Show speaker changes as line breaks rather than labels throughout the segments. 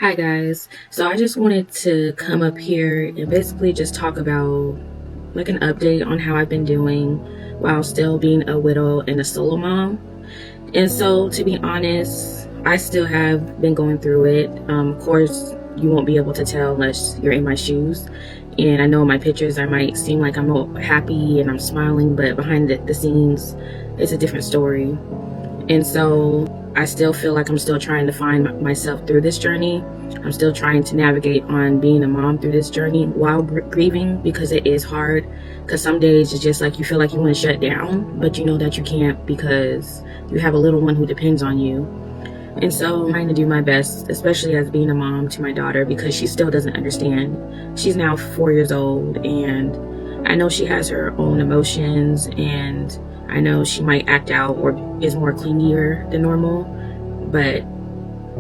Hi guys. So I just wanted to come up here and basically just talk about like an update on how I've been doing while still being a widow and a solo mom. And so to be honest, I still have been going through it. Of course, you won't be able to tell unless you're in my shoes. And I know in my pictures I might seem like I'm all happy and I'm smiling, but behind the scenes, it's a different story. And so I still feel like I'm still trying to find myself through this journey. I'm still trying to navigate on being a mom through this journey while grieving, because it is hard. Because some days it's just like you feel like you want to shut down, but you know that you can't because you have a little one who depends on you. And so I'm trying to do my best, especially as being a mom to my daughter, because she still doesn't understand. She's now 4 years old, and I know she has her own emotions, and I know she might act out or is more clingier than normal, but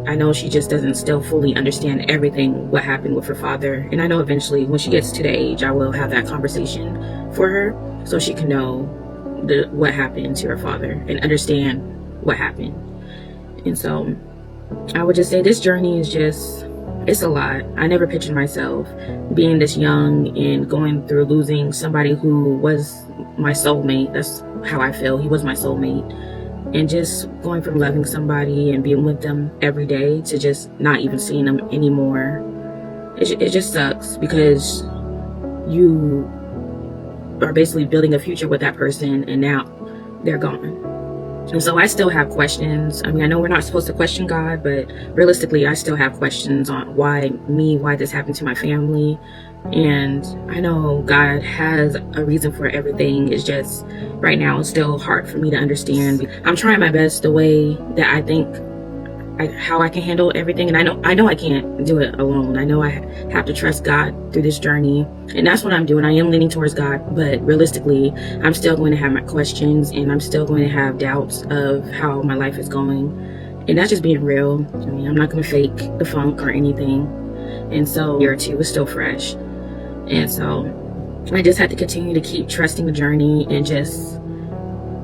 I know she just doesn't still fully understand everything what happened with her father. And I know eventually when she gets to the age, I will have that conversation for her so she can know what happened to her father and understand what happened. And so I would just say this journey is just, it's a lot. I never pictured myself being this young and going through losing somebody who was my soulmate. That's how I feel. He was my soulmate. And just going from loving somebody and being with them every day to just not even seeing them anymore. It just sucks, because you are basically building a future with that person and now they're gone. And so I still have questions. I mean, I know we're not supposed to question God, but realistically, I still have questions on why this happened to my family. And I know God has a reason for everything. It's just right now it's still hard for me to understand. I'm trying my best the way that I think how I can handle everything, and I know I can't do it alone. I know I have to trust God through this journey, and that's what I'm doing. I am leaning towards God, but realistically, I'm still going to have my questions, and I'm still going to have doubts of how my life is going, and that's just being real. I mean, I'm not going to fake the funk or anything, and so year or two is still fresh, and so I just had to continue to keep trusting the journey and just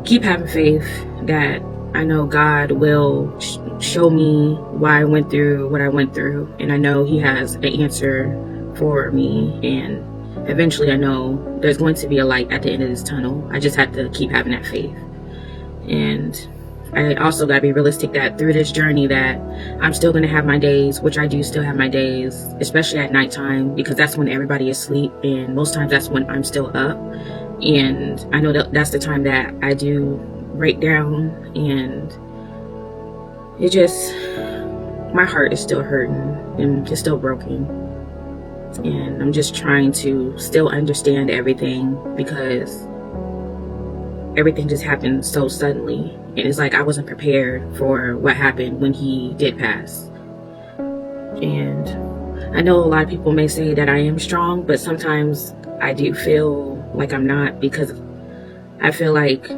keep having faith that I know God will show me why I went through what I went through, and I know He has an answer for me, and eventually I know there's going to be a light at the end of this tunnel. I just have to keep having that faith. And I also got to be realistic that through this journey that I'm still going to have my days, which I do still have my days, especially at nighttime, because that's when everybody is asleep, and most times that's when I'm still up. And I know that's the time that I do break down, and it just, my heart is still hurting and it's still broken, and I'm just trying to still understand everything, because everything just happened so suddenly, and it's like I wasn't prepared for what happened when he did pass. And I know a lot of people may say that I am strong, but sometimes I do feel like I'm not, because I feel like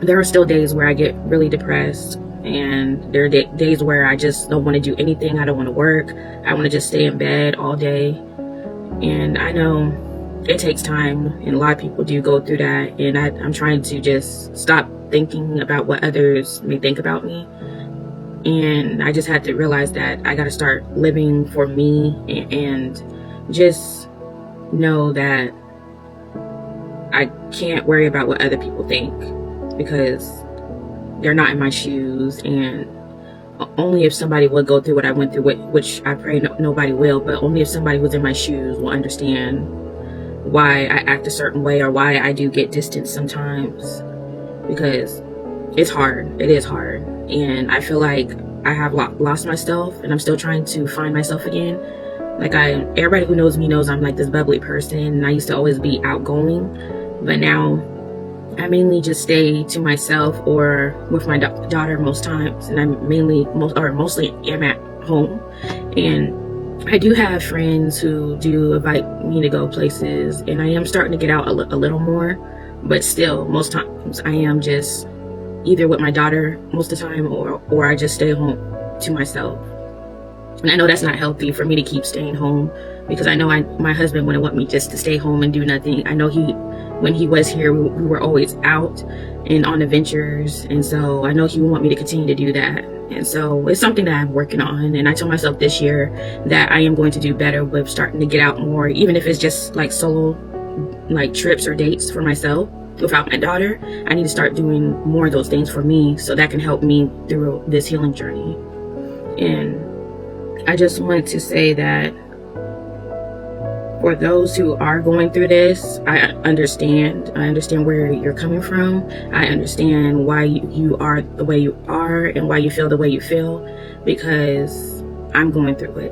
there are still days where I get really depressed, and there are days where I just don't want to do anything. I don't want to work. I want to just stay in bed all day. And I know it takes time, and a lot of people do go through that, and I'm trying to just stop thinking about what others may think about me. And I just had to realize that I got to start living for me, and just know that I can't worry about what other people think, because they're not in my shoes. And only if somebody would go through what I went through, which I pray nobody will, but only if somebody who's in my shoes will understand why I act a certain way, or why I do get distant sometimes, because it's hard. It is hard, and I feel like I have lost myself, and I'm still trying to find myself again. Like everybody who knows me knows I'm like this bubbly person, and I used to always be outgoing, but now I mainly just stay to myself or with my daughter most times, and I'm mostly am at home. And I do have friends who do invite me to go places, and I am starting to get out a little more, but still most times I am just either with my daughter most of the time, or I just stay home to myself. And I know that's not healthy for me to keep staying home, because I know my husband wouldn't want me just to stay home and do nothing. I know when he was here, we were always out and on adventures, and so I know he would want me to continue to do that. And so it's something that I'm working on. And I told myself this year that I am going to do better with starting to get out more, even if it's just like solo, like trips or dates for myself without my daughter. I need to start doing more of those things for me so that can help me through this healing journey. And I just want to say that for those who are going through this, I understand where you're coming from. I understand why you are the way you are and why you feel the way you feel, because I'm going through it.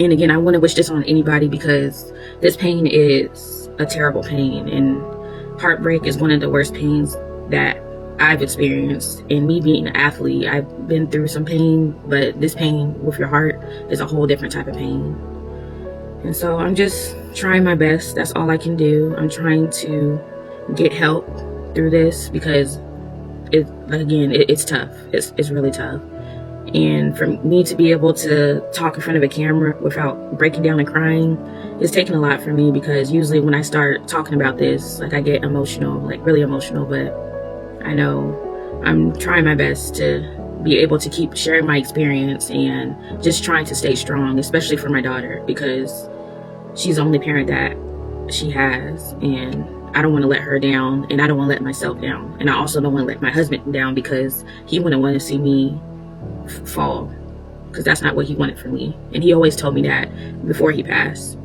And again, I want to wish this on anybody, because this pain is a terrible pain, and heartbreak is one of the worst pains that I've experienced. And me being an athlete, I've been through some pain, but this pain with your heart is a whole different type of pain. And so I'm just trying my best. That's all I can do. I'm trying to get help through this, because it's tough. It's really tough. And for me to be able to talk in front of a camera without breaking down and crying is taking a lot for me, because usually when I start talking about this, like, I get emotional, like really emotional. But I know I'm trying my best to be able to keep sharing my experience and just trying to stay strong, especially for my daughter, because she's the only parent that she has, and I don't want to let her down, and I don't want to let myself down, and I also don't want to let my husband down, because he wouldn't want to see me fall, because that's not what he wanted for me, and he always told me that before he passed.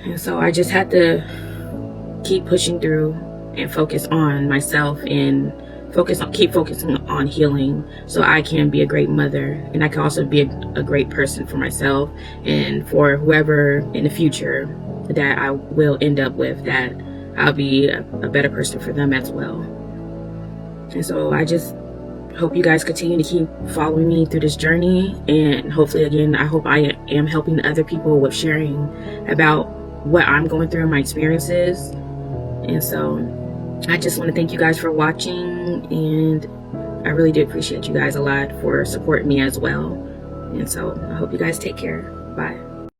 And so I just had to keep pushing through and focus on myself, and keep focusing on healing, so I can be a great mother, and I can also be a great person for myself and for whoever in the future that I will end up with, that I'll be a better person for them as well. And so I just hope you guys continue to keep following me through this journey, and hopefully, again, I hope I am helping other people with sharing about what I'm going through and my experiences. And so I just want to thank you guys for watching, and I really do appreciate you guys a lot for supporting me as well. And so I hope you guys take care. Bye.